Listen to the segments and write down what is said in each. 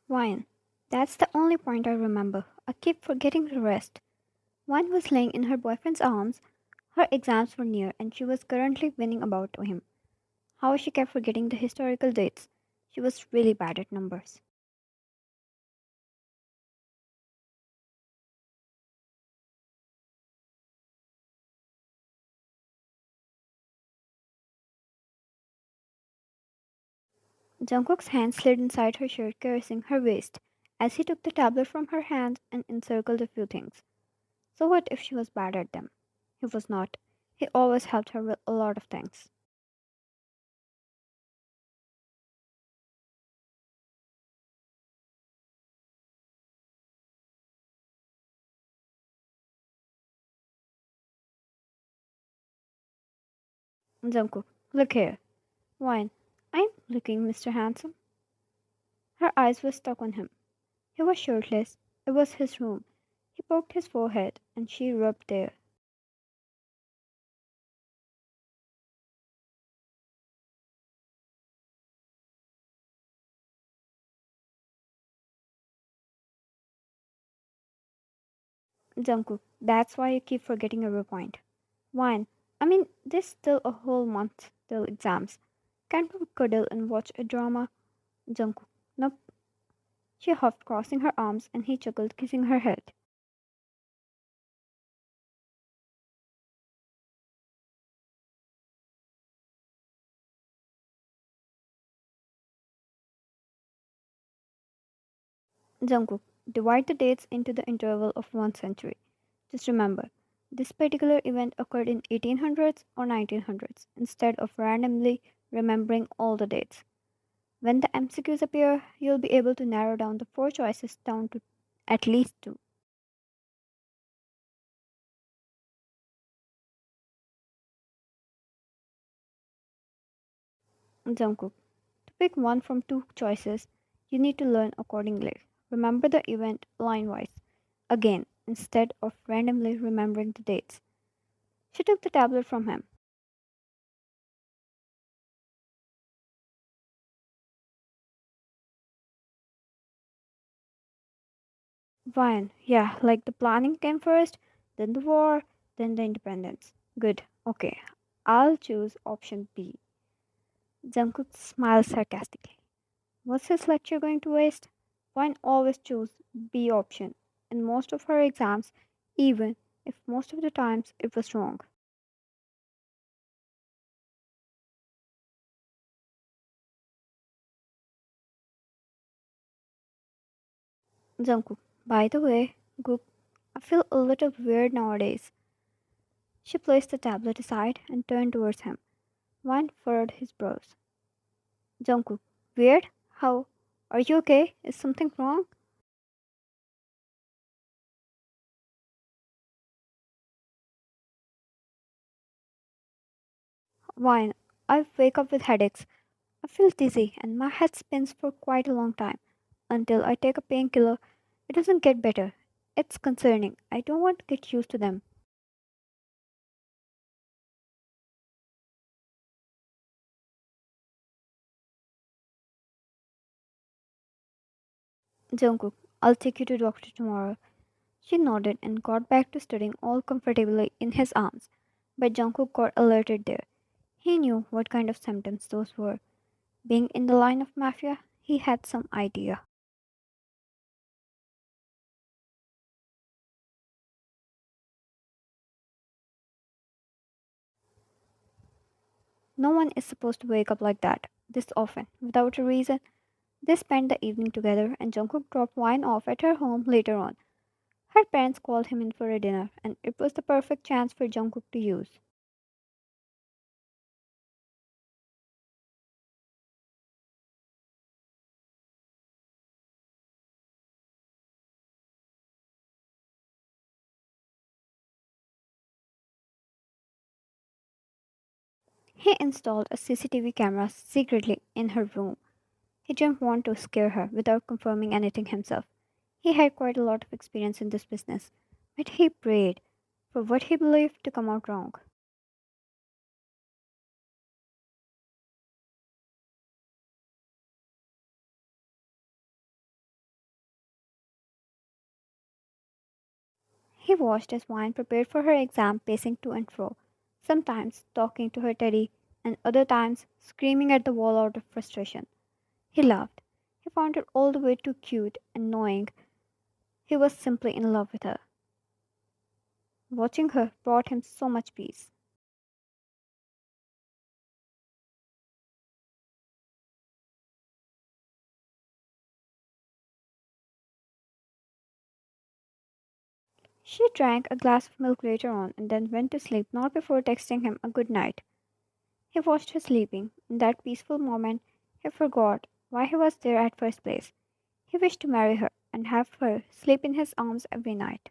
Wine. That's the only point I remember. I keep forgetting the rest. Wine was laying in her boyfriend's arms. Her exams were near and she was currently winning about him. How she kept forgetting the historical dates. She was really bad at numbers. Jungkook's hand slid inside her shirt, caressing her waist, as he took the tablet from her hand and encircled a few things. So what if she was bad at them? He was not. He always helped her with a lot of things. Jungkook, look here. Wine. I'm looking, Mr. Handsome. Her eyes were stuck on him. He was shirtless. It was his room. He poked his forehead, and she rubbed there. Jungkook, that's why you keep forgetting every point. Wine. I mean, there's still a whole month till exams. Can't we cuddle and watch a drama? Jungkook. Nope. She huffed, crossing her arms, and he chuckled, kissing her head. Jungkook. Divide the dates into the interval of 1 century. Just remember, this particular event occurred in 1800s or 1900s instead of randomly remembering all the dates. When the MCQs appear, you'll be able to narrow down the four choices down to at least two. Jungkook. To pick one from two choices, you need to learn accordingly. Remember the event line wise, again, instead of randomly remembering the dates. She took the tablet from him. Fine, yeah, like the planning came first, then the war, then the independence. Good, okay. I'll choose option B. Jungkook smiled sarcastically. Was his lecture going to waste? Vine always chose B option in most of her exams, even if most of the times it was wrong. Jungkook, by the way, Gook, I feel a little weird nowadays. She placed the tablet aside and turned towards him. Vine furrowed his brows. Jungkook, weird? How? Are you okay? Is something wrong? Vine, I wake up with headaches. I feel dizzy and my head spins for quite a long time. Until I take a painkiller, it doesn't get better. It's concerning. I don't want to get used to them. Jungkook, I'll take you to doctor tomorrow. She nodded and got back to studying all comfortably in his arms. But Jungkook got alerted there. He knew what kind of symptoms those were. Being in the line of mafia, he had some idea. No one is supposed to wake up like that, this often, without a reason. They spent the evening together, and Jungkook dropped wine off at her home later on. Her parents called him in for a dinner, and it was the perfect chance for Jungkook to use. He installed a CCTV camera secretly in her room. He didn't want to scare her without confirming anything himself. He had quite a lot of experience in this business, but he prayed for what he believed to come out wrong. He watched as Wine prepared for her exam, pacing to and fro, sometimes talking to her teddy, and other times screaming at the wall out of frustration. He laughed. He found it all the way too cute, and knowing he was simply in love with her. Watching her brought him so much peace. She drank a glass of milk later on and then went to sleep not before texting him a good night. He watched her sleeping. In that peaceful moment, he forgot why he was there at first place. He wished to marry her and have her sleep in his arms every night.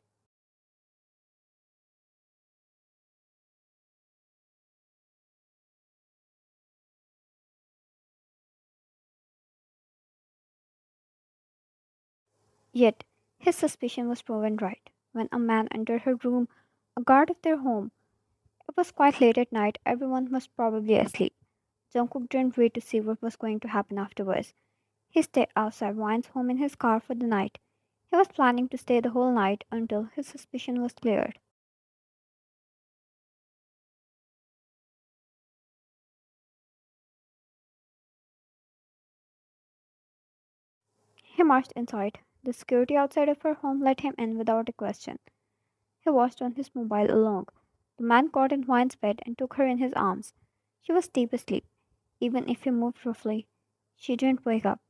Yet, his suspicion was proven right. When a man entered her room, a guard of their home, it was quite late at night, everyone was probably asleep. Jungkook didn't wait to see what was going to happen afterwards. He stayed outside Ryan's home in his car for the night. He was planning to stay the whole night until his suspicion was cleared. He marched inside. The security outside of her home let him in without a question. He watched on his mobile along. The man caught in Ryan's bed and took her in his arms. She was deep asleep. Even if he moved roughly, she didn't wake up.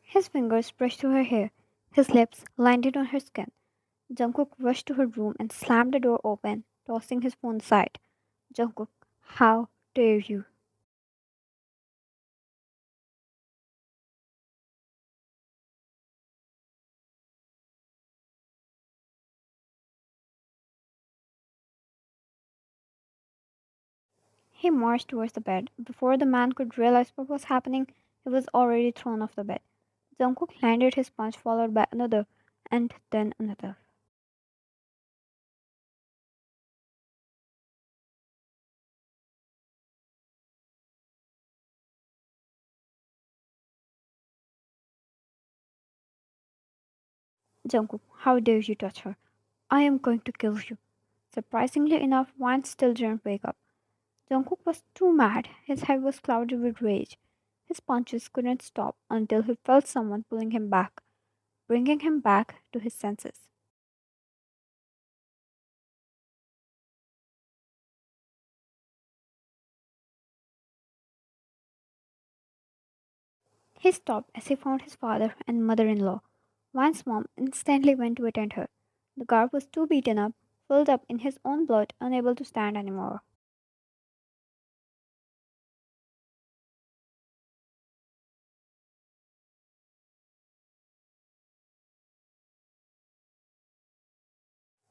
His fingers brushed through her hair. His lips landed on her skin. Jungkook rushed to her room and slammed the door open, tossing his phone aside. Jungkook, how dare you? He marched towards the bed. Before the man could realize what was happening, he was already thrown off the bed. Jungkook landed his punch followed by another, and then another. Jungkook, how dare you touch her? I am going to kill you. Surprisingly enough, Wan still didn't wake up. Jungkook was too mad. His head was clouded with rage. His punches couldn't stop until he felt someone pulling him back, bringing him back to his senses. He stopped as he found his father and mother in law. Wan's mom instantly went to attend her. The guard was too beaten up, filled up in his own blood, unable to stand anymore.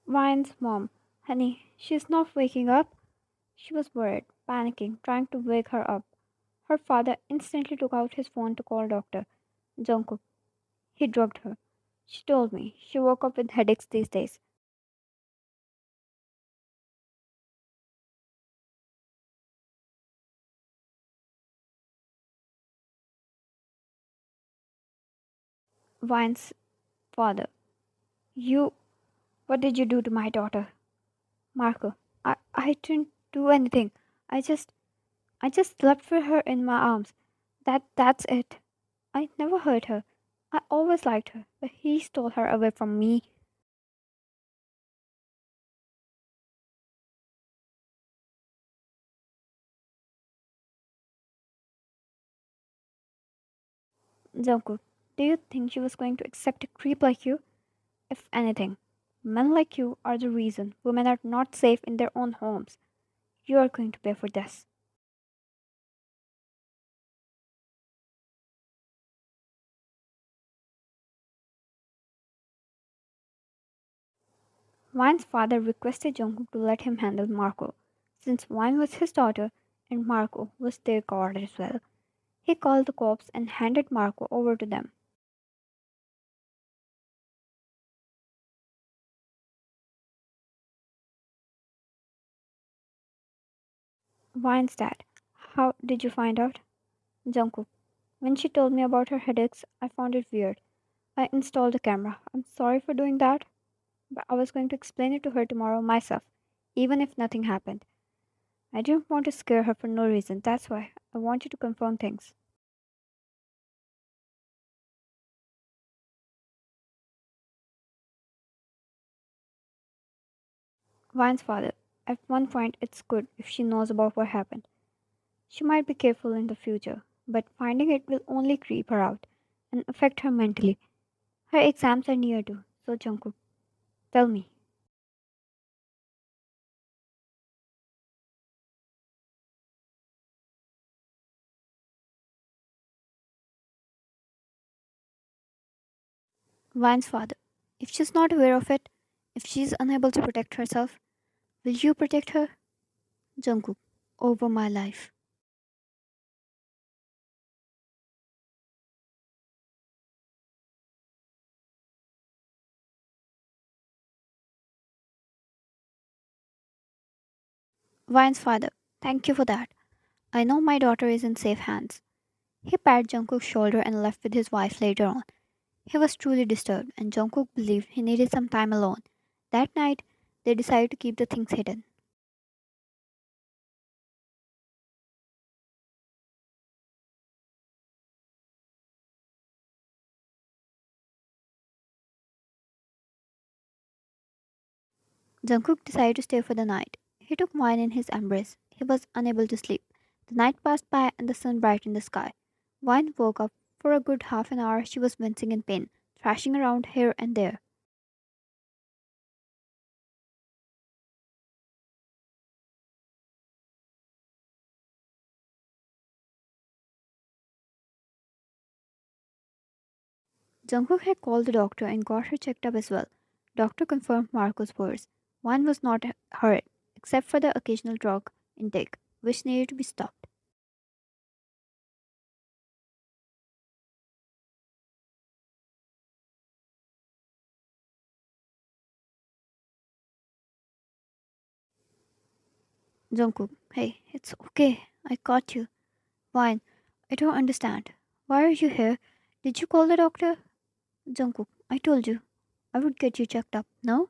Wan's mom, honey, she's not waking up. She was worried, panicking, trying to wake her up. Her father instantly took out his phone to call doctor. Jungkook, he drugged her. She told me she woke up with headaches these days. Vine's father, you, what did you do to my daughter? Marco, I didn't do anything. I just, I just slept with her in my arms. That's it. I never hurt her. I always liked her, but he stole her away from me. Jungkook, do you think she was going to accept a creep like you? If anything, men like you are the reason women are not safe in their own homes. You are going to pay for this. Wine's father requested Jungkook to let him handle Marco, since Wine was his daughter and Marco was their god as well. He called the cops and handed Marco over to them. Wine's dad. How did you find out? Jungkook. When she told me about her headaches, I found it weird. I installed a camera. I'm sorry for doing that, but I was going to explain it to her tomorrow myself, even if nothing happened. I didn't want to scare her for no reason. That's why I want you to confirm things. Vine's father. At one point, it's good if she knows about what happened. She might be careful in the future, but finding it will only creep her out and affect her mentally. Her exams are near too, so Jungkook, tell me. Vine's father. If she's not aware of it, if she's unable to protect herself, will you protect her? Jungkook. Over my life. Vine's father. Thank you for that. I know my daughter is in safe hands. He patted Jungkook's shoulder and left with his wife later on. He was truly disturbed, and Jungkook believed he needed some time alone. That night, they decided to keep the things hidden. Jungkook decided to stay for the night. He took wine in his embrace. He was unable to sleep. The night passed by and the sun brightened the sky. Wine woke up. For a good half an hour, she was wincing in pain, thrashing around here and there. Jungkook had called the doctor and got her checked up as well. Doctor confirmed Marco's words. Wine was not hurt, except for the occasional drug intake, which needed to be stopped. Jungkook, hey, it's okay. I caught you. Wine, I don't understand. Why are you here? Did you call the doctor? Jungkook, I told you. I would get you checked up. No?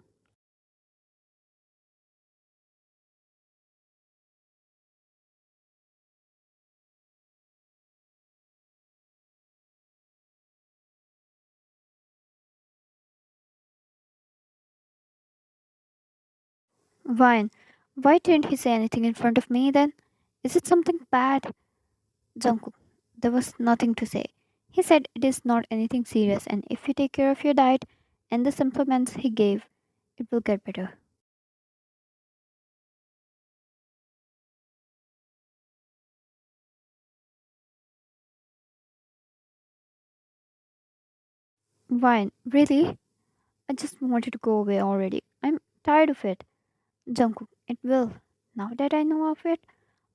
Vine, why didn't he say anything in front of me then? Is it something bad? Jungkook, there was nothing to say. He said it is not anything serious, and if you take care of your diet and the supplements he gave, it will get better. Vine, really? I just wanted to go away already. I'm tired of it. Jungkook, it will. Now that I know of it,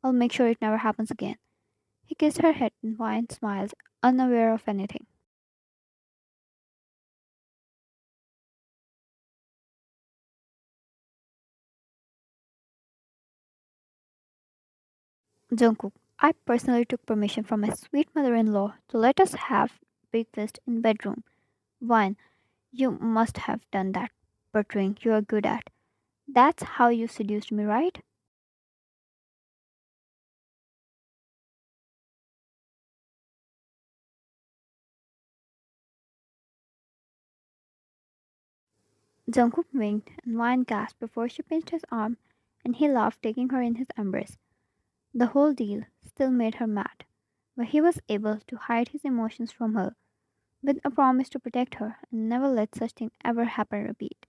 I'll make sure it never happens again. He kissed her head and Vine smiled, unaware of anything. Jungkook, I personally took permission from my sweet mother-in-law to let us have breakfast in bedroom. Vine, you must have done that portraying you are good at. That's how you seduced me, right? Jungkook winked and Vine gasped before she pinched his arm and he laughed taking her in his embrace. The whole deal still made her mad, but he was able to hide his emotions from her with a promise to protect her and never let such thing ever happen repeat.